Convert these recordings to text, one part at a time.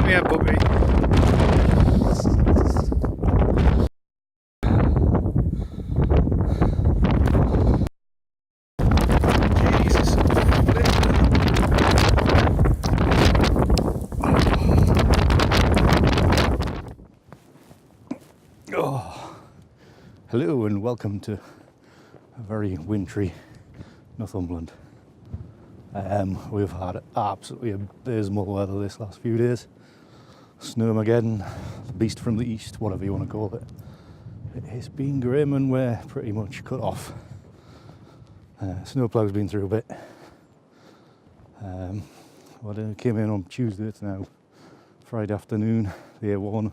Come here, puppy. Jesus. Oh. Hello and welcome to a very wintry Northumberland. We've had absolutely abysmal weather this last few days. Snowmageddon, the beast from the east, whatever you want to call it. It's been grim and we're pretty much cut off. Snowplow's been through a bit. I came in on Tuesday, it's now Friday afternoon. The A1,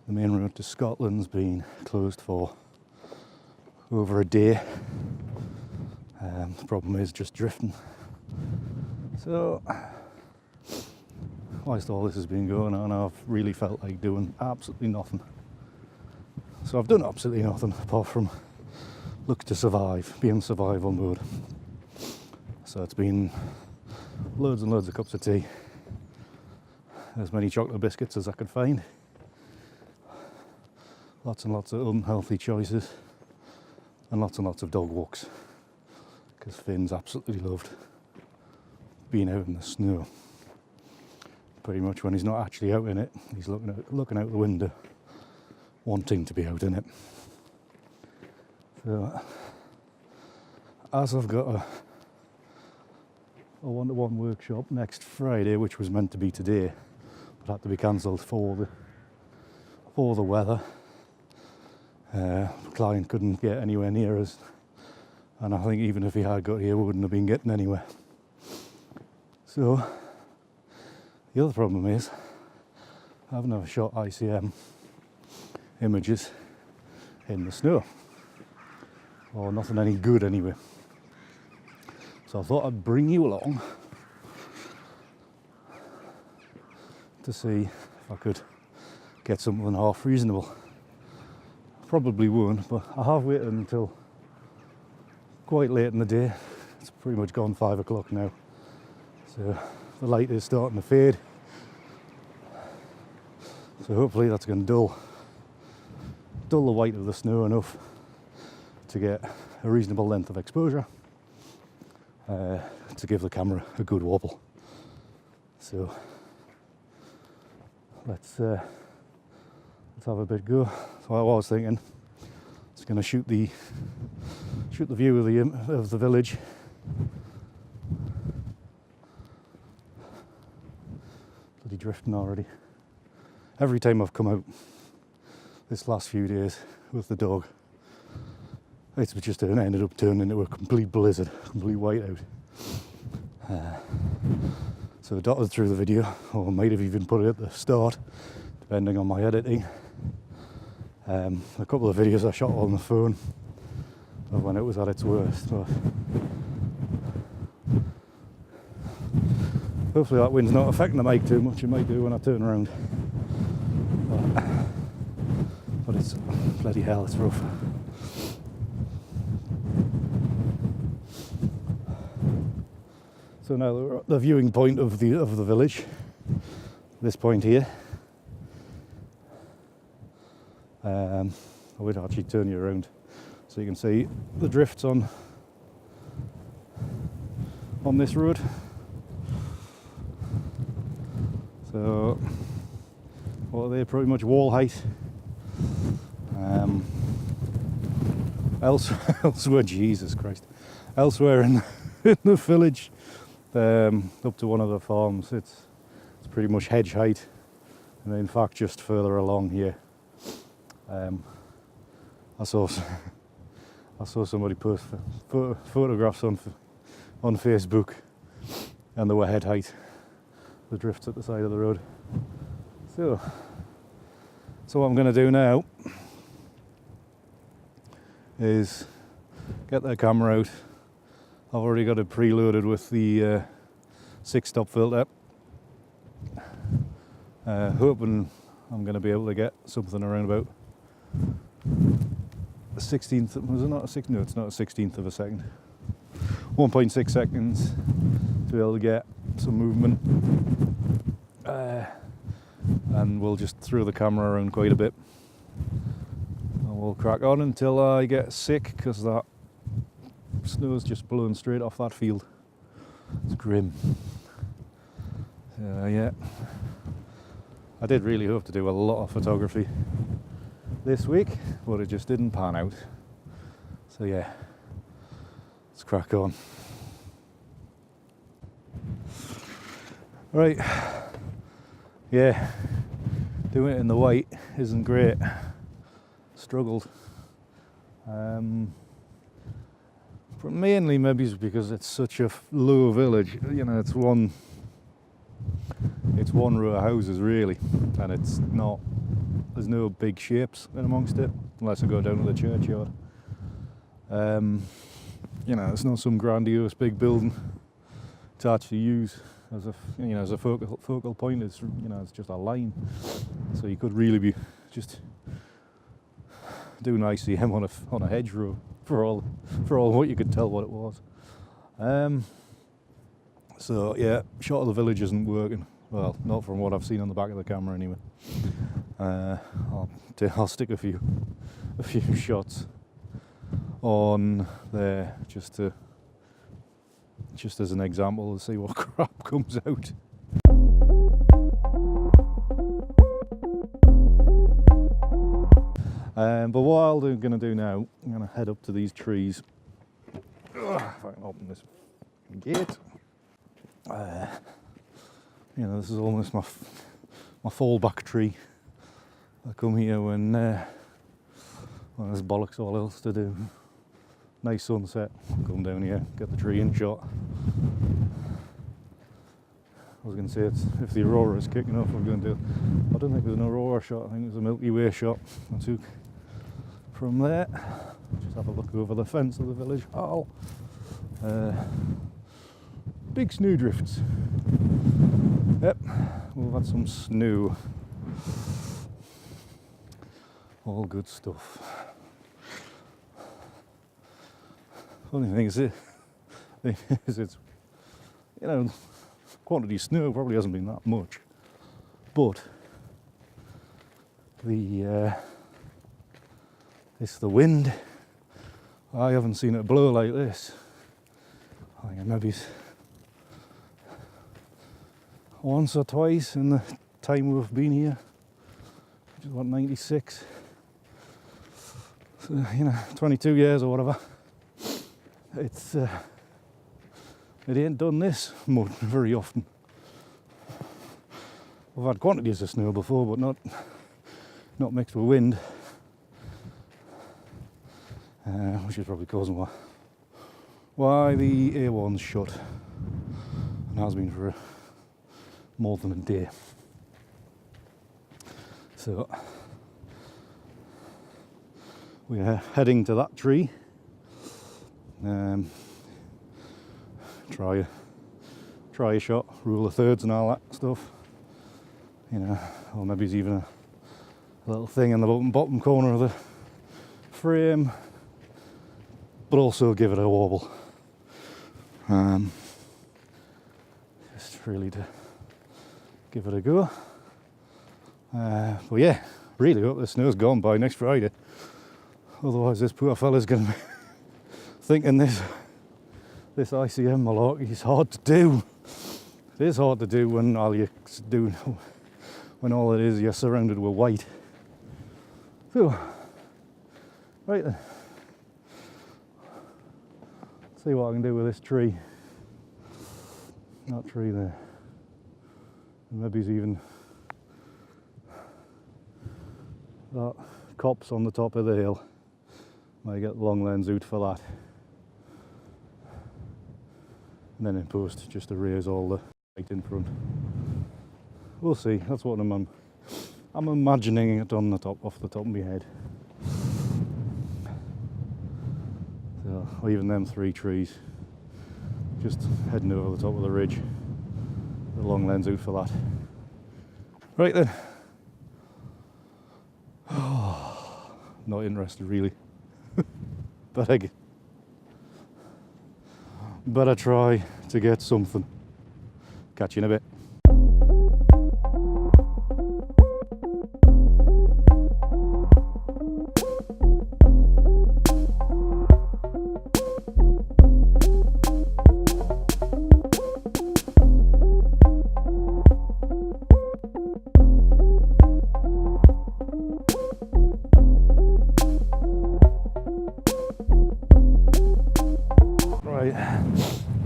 the main road to Scotland's been closed for over a day. The problem is just drifting. So, whilst all this has been going on, I've really felt like doing absolutely nothing. So I've done absolutely nothing apart from look to survive, be in survival mode. So it's been loads and loads of cups of tea, as many chocolate biscuits as I could find, lots and lots of unhealthy choices, and lots of dog walks, because Finn's absolutely loved being out in the snow. Pretty much when he's not actually out in it, he's looking out the window, wanting to be out in it. So, as I've got a one-to-one workshop next Friday, which was meant to be today, but had to be cancelled for the weather. The client couldn't get anywhere near us, and I think even if he had got here, we wouldn't have been getting anywhere. So, the other problem is, I've never shot ICM images in the snow, or nothing any good anyway. So I thought I'd bring you along to see if I could get something half reasonable. Probably won't, but I have waited until quite late in the day. It's pretty much gone 5 o'clock now. So the light is starting to fade. So hopefully that's going to dull the white of the snow enough to get a reasonable length of exposure to give the camera a good wobble. So let's have a bit go. So I was thinking it's going to shoot the view of the village. Bloody drifting already. Every time I've come out this last few days with the dog, it's just ended up turning into a complete blizzard, complete whiteout. So dotted through the video, or might have even put it at the start, depending on my editing. A couple of videos I shot on the phone of when it was at its worst, but hopefully that wind's not affecting the mic too much. It might do when I turn around, but it's bloody hell, it's rough. So now we're at the viewing point of the village, this point here. I would actually turn you around so you can see the drifts on this road. So, what are they? Pretty much wall height. Elsewhere, Jesus Christ, elsewhere in the village, up to one of the farms, it's pretty much hedge height, and in fact just further along here. I saw somebody post photographs on Facebook, and they were head height, the drifts at the side of the road. So what I'm going to do now is get that camera out. I've already got it preloaded with the 6-stop filter. Hoping I'm going to be able to get something around about a 16th, was it not a 16th? No, it's not a 16th of a second. 1.6 seconds to be able to get some movement. and we'll just throw the camera around quite a bit. And we'll crack on until I get sick, because that snow's just blowing straight off that field. It's grim. So yeah, I did really hope to do a lot of photography this week, but it just didn't pan out. So yeah, let's crack on. Right, yeah, doing it in the white isn't great. Struggled. But mainly maybe it's because it's such a low village. You know, it's one row of houses really, and there's no big shapes in amongst it, unless I go down to the churchyard. You know, it's not some grandiose big building to actually use as a focal point. It's, you know, it's just a line, so you could really be just doing ICM on a hedgerow for all what you could tell what it was. So yeah, shot of the village isn't working. Well, not from what I've seen on the back of the camera anyway. I'll stick a few shots on there just as an example to see what crap comes out. But what I'm going to do now, I'm going to head up to these trees. Ugh, if I can open this gate. You know, this is almost my fallback tree. I come here when there's bollocks all else to do. Nice sunset, come down here, get the tree in shot. I was going to say, if the aurora is kicking off, I'm going to do. I don't think it was an aurora shot, I think it was a Milky Way shot I took from there. Just have a look over the fence of the village hall. Big snow drifts. Yep, we've had some snow. All good stuff. Funny thing is, it's, you know, quantity of snow probably hasn't been that much, but it's the wind. I haven't seen it blow like this. I think maybe once or twice in the time we've been here, which is what, 96. So, you know, 22 years or whatever. It ain't done this much very often. We've had quantities of snow before, but not mixed with wind, which is probably causing why the A1's shut, and has been for more than a day. So we are heading to that tree. Try a shot, rule of thirds and all that stuff, you know, or maybe it's even a little thing in the bottom corner of the frame, but also give it a wobble, just really to give it a go. But yeah, really hope the snow's gone by next Friday, otherwise this poor fella's going to be thinking this ICM malarkey is hard to do. It is hard to do when all it is you're surrounded with white. So, right then, let's see what I can do with this tree. That tree there. And maybe it's even that copse on the top of the hill. Might get the long lens out for that. And then in post, just erase all the light in front. We'll see. That's what I'm imagining it on off the top of my head. So, or even them three trees. Just heading over the top of the ridge. The long lens out for that. Right then. Not interested really. But I better try to get something. Catch you in a bit.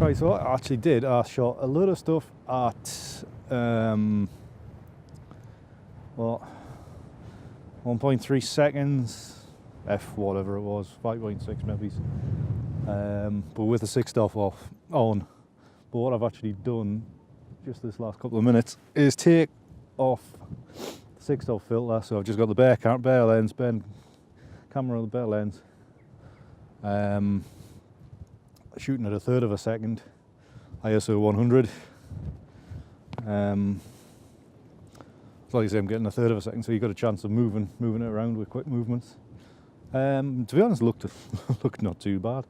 Right, so what I actually did, I shot a load of stuff at what, 1.3 seconds, f whatever it was, 5.6 maybe, but with the 6.0 on. But what I've actually done just this last couple of minutes is take off the 6.0 filter. So I've just got the bare lens, bare camera with the bare lens, shooting at 1/3 of a second, ISO 100. So like I say, I'm getting 1/3 of a second, so you've got a chance of moving it around with quick movements. To be honest, looked not too bad.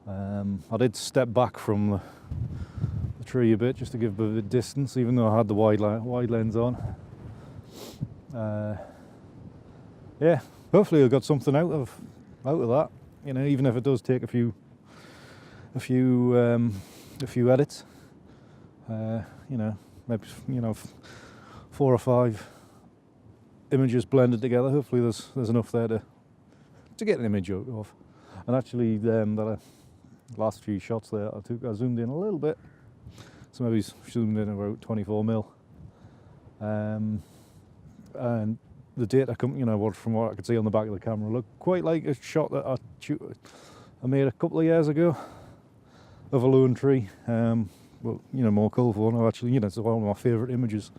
I did step back from the tree a bit just to give a bit of distance, even though I had the wide lens on. Yeah, hopefully I got something out of that. You know, even if it does take a few edits. You know, maybe 4 or 5 images blended together. Hopefully there's enough there to get an image out of. And actually, the last few shots there I zoomed in a little bit, so maybe zoomed in about 24mm. And the data from what I could see on the back of the camera, looked quite like a shot that I made a couple of years ago of a lone tree. Well, more colourful one. Actually, it's one of my favourite images.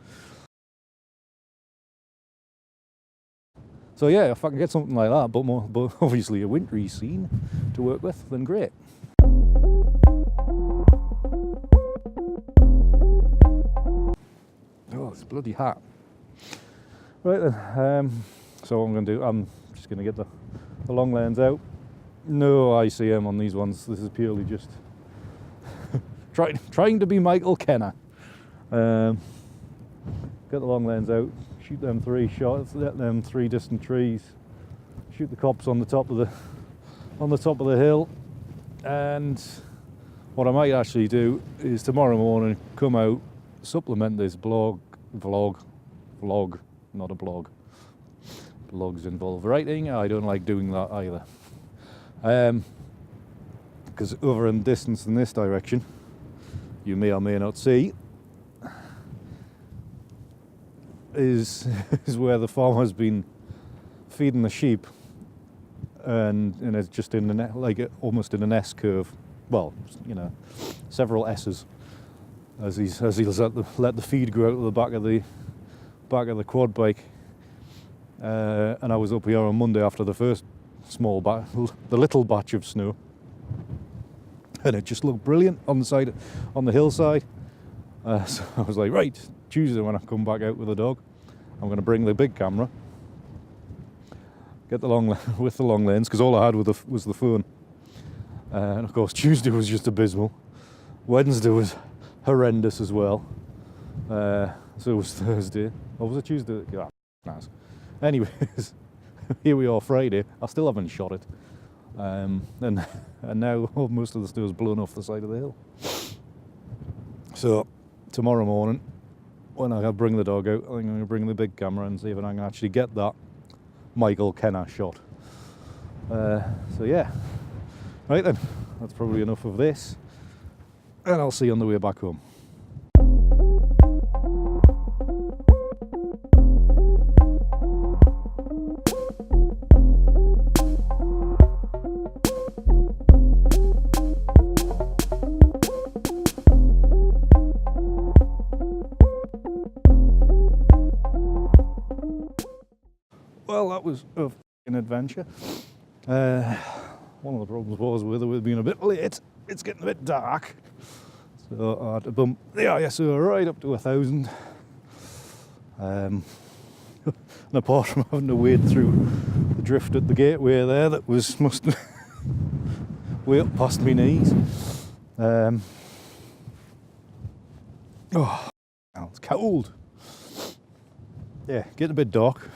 So yeah, if I can get something like that, but obviously a wintry scene to work with, then great. Oh, it's bloody hot. Right then, so what I'm going to do, I'm just going to get the long lens out. No ICM on these ones. This is purely just trying to be Michael Kenner. Get the long lens out. Shoot them 3 shots, them 3 distant trees. Shoot the cops on the top of the hill. And what I might actually do is tomorrow morning come out, supplement this vlog, not a blog. Blogs involve writing. I don't like doing that either. Because over in distance in this direction, you may or may not see, is where the farm has been feeding the sheep, and it's just in almost in an S curve. Well, several S's as he's let the feed go out of the back of the quad bike. And I was up here on Monday after the first the little batch of snow, and it just looked brilliant on the hillside. So I was like, right, Tuesday when I come back out with the dog, I'm going to bring the big camera, get with the long lens, because all I had was the phone. And of course Tuesday was just abysmal. Wednesday was horrendous as well. So was Thursday. Or was it Tuesday? Oh, nice. Anyways, here we are Friday. I still haven't shot it. And now most of the snow's blown off the side of the hill. So tomorrow morning, when I bring the dog out, I'm going to bring the big camera and see if I can actually get that Michael Kenner shot. So yeah, right then, that's probably enough of this, and I'll see you on the way back home. Well, that was an adventure. One of the problems was with it being a bit late. It's getting a bit dark, so I had to bump the ISO right up to 1000. And apart from having to wade through the drift at the gateway there, that must way up past my knees. Oh, it's cold. Yeah, getting a bit dark.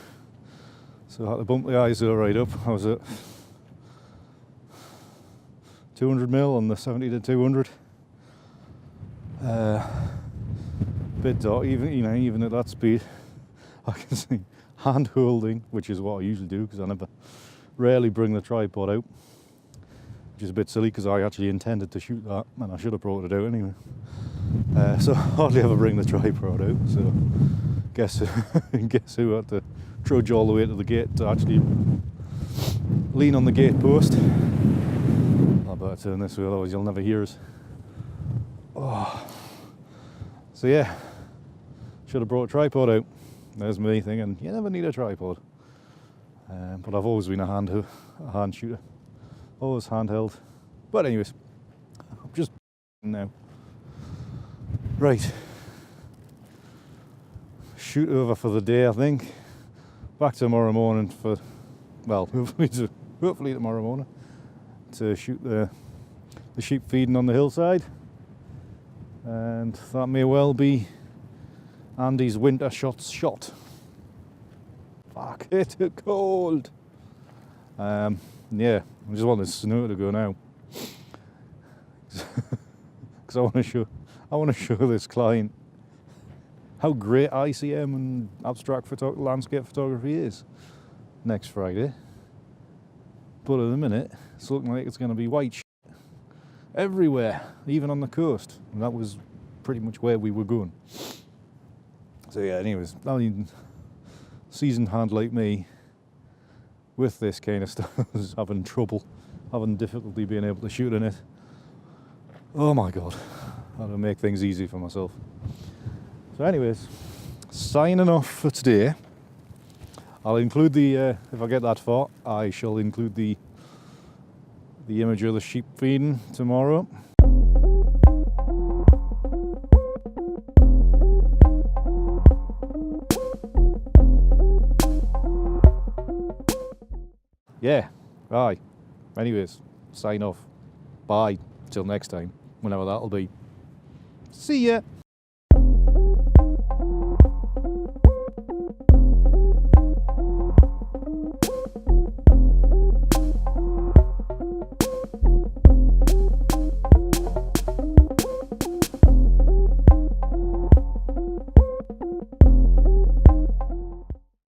So I had to bump the ISO right up. I was at 200mm on the 70 to 200. Bit dark, even at that speed. I can see hand holding, which is what I usually do because I rarely bring the tripod out. which is a bit silly because I actually intended to shoot that and I should have brought it out anyway. So hardly ever bring the tripod out, so guess who had to trudge all the way to the gate to actually lean on the gate post. I better turn this way, otherwise you'll never hear us. Oh. So yeah, should have brought a tripod out. There's me thinking, you never need a tripod. But I've always been a hand shooter, always handheld. But anyways, I'm just now. Right, shoot over for the day, I think. Back tomorrow morning for, well, hopefully tomorrow morning to shoot the sheep feeding on the hillside, and that may well be Andy's winter shots shot. Fuck, it's cold. Yeah, I just want the snow to go now because I want to show this client how great ICM and abstract landscape photography is next Friday. But at the minute, it's looking like it's going to be white shit everywhere, even on the coast. And that was pretty much where we were going. So yeah, anyways, I mean, seasoned hand like me with this kind of stuff is having difficulty being able to shoot in it. Oh my god, how to make things easy for myself. So anyways, signing off for today. I'll include the, if I get that far, I shall include the image of the sheep feeding tomorrow. Yeah, aye. Anyways, sign off. Bye. Till next time, whenever that'll be. See ya.